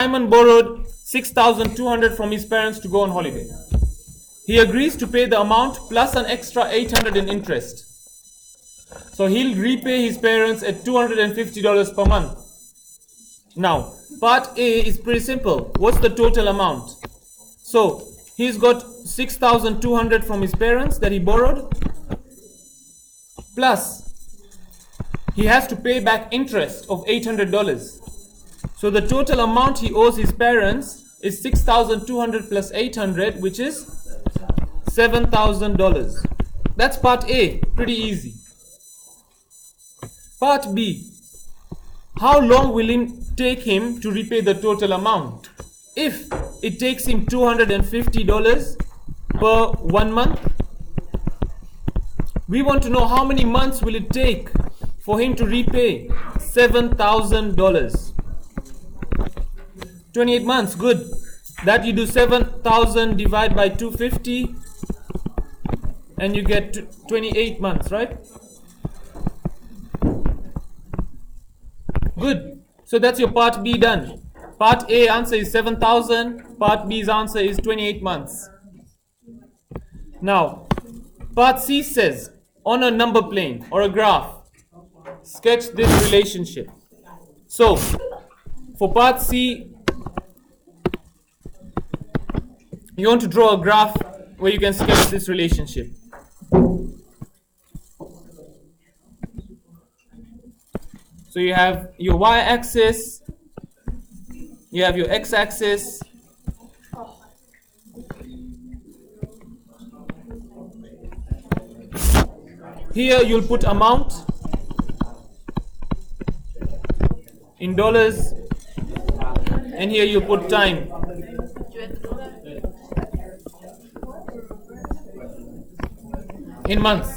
Simon borrowed 6,200 from his parents to go on holiday. He agrees to pay the amount plus an extra 800 in interest. So he'll repay his parents at $250 per month. Now, part A is pretty simple. What's the total amount? So he's got 6,200 from his parents that he borrowed, plus he has to pay back interest of $800. So the total amount he owes his parents is 6,200 plus 800, which is $7,000. That's part A, pretty easy. Part B, how long will it take him to repay the total amount? If it takes him $250 per 1 month, we want to know how many months will it take for him to repay $7,000. 28 months, good. That you do 7,000 divided by 250 and you get 28 months, right? Good. So that's your part B done. Part A answer is 7,000. Part B's answer is 28 months. Now, part C says, on a number plane or a graph, sketch this relationship. So, for part C, you want to draw a graph where you can sketch this relationship. So you have your y-axis, you have your x-axis, here you'll put amount in dollars, and here you put time. In months.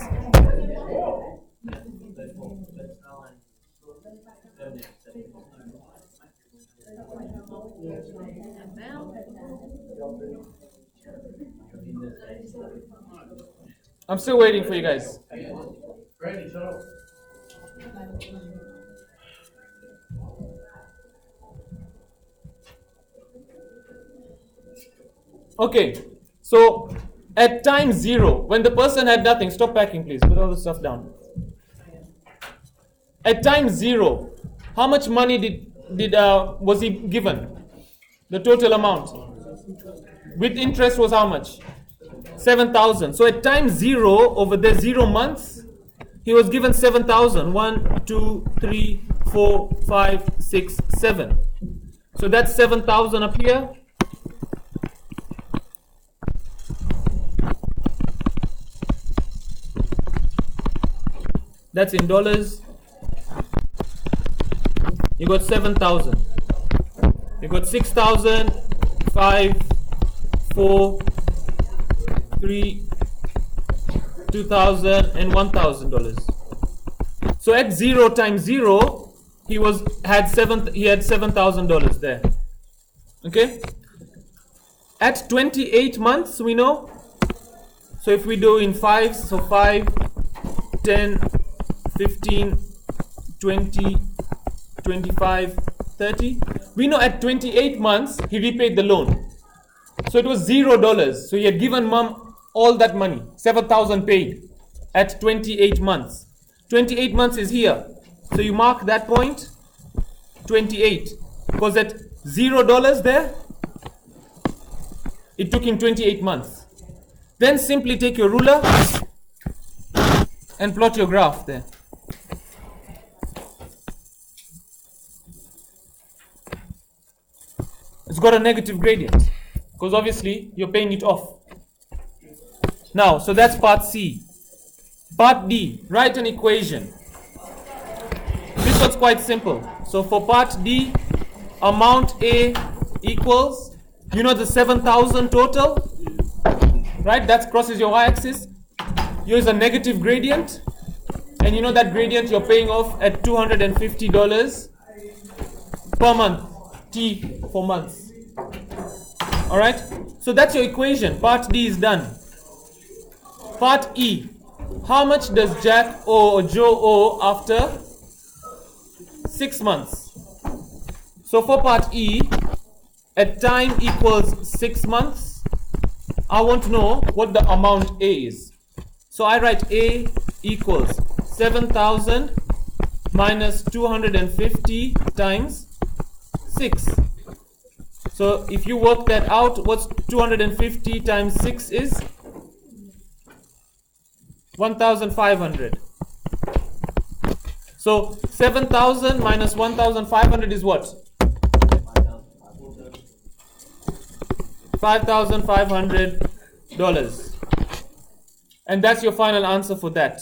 I'm still waiting for you guys. Okay, so at time 0, when the person had nothing, stop packing please, put all the stuff down. At time 0, how much money was he given? The total amount with interest was how much? 7,000. So at time 0, over there 0 months, he was given 7,000. 1, 2, 3, 4, 5, 6, 7. So that's 7,000 up here. That's in dollars. You got 7,000. You got 6,000, 5, 4, 3, 2,000 and $1,000. So at 0 times 0, he had $7,000 there. Okay. At 28 months, we know. So if we do in 5, so 5, 10, 15, 20, 25, 30. We know at 28 months he repaid the loan. So it was $0. So he had given mom all that money, 7,000 paid at 28 months. 28 months is here. So you mark that point, 28. Because at $0 there, it took him 28 months. Then simply take your ruler and plot your graph there. It's got a negative gradient because obviously you're paying it off. Now, so that's part C. Part D, write an equation. This one's quite simple. So for part D, amount A equals, you know the 7,000 total, right? That crosses your y-axis. Use a negative gradient, and you know that gradient you're paying off at $250 per month. T for months. Alright, so that's your equation. Part D is done. Part E, how much does Jack owe or Joe owe after 6 months? So for part E, at time equals 6 months, I want to know what the amount A is. So I write A equals 7,000 minus 250 times 6. So if you work that out, what's 250 times 6 is? 1,500. So 7,000 minus 1,500 is what? $5,500. And that's your final answer for that.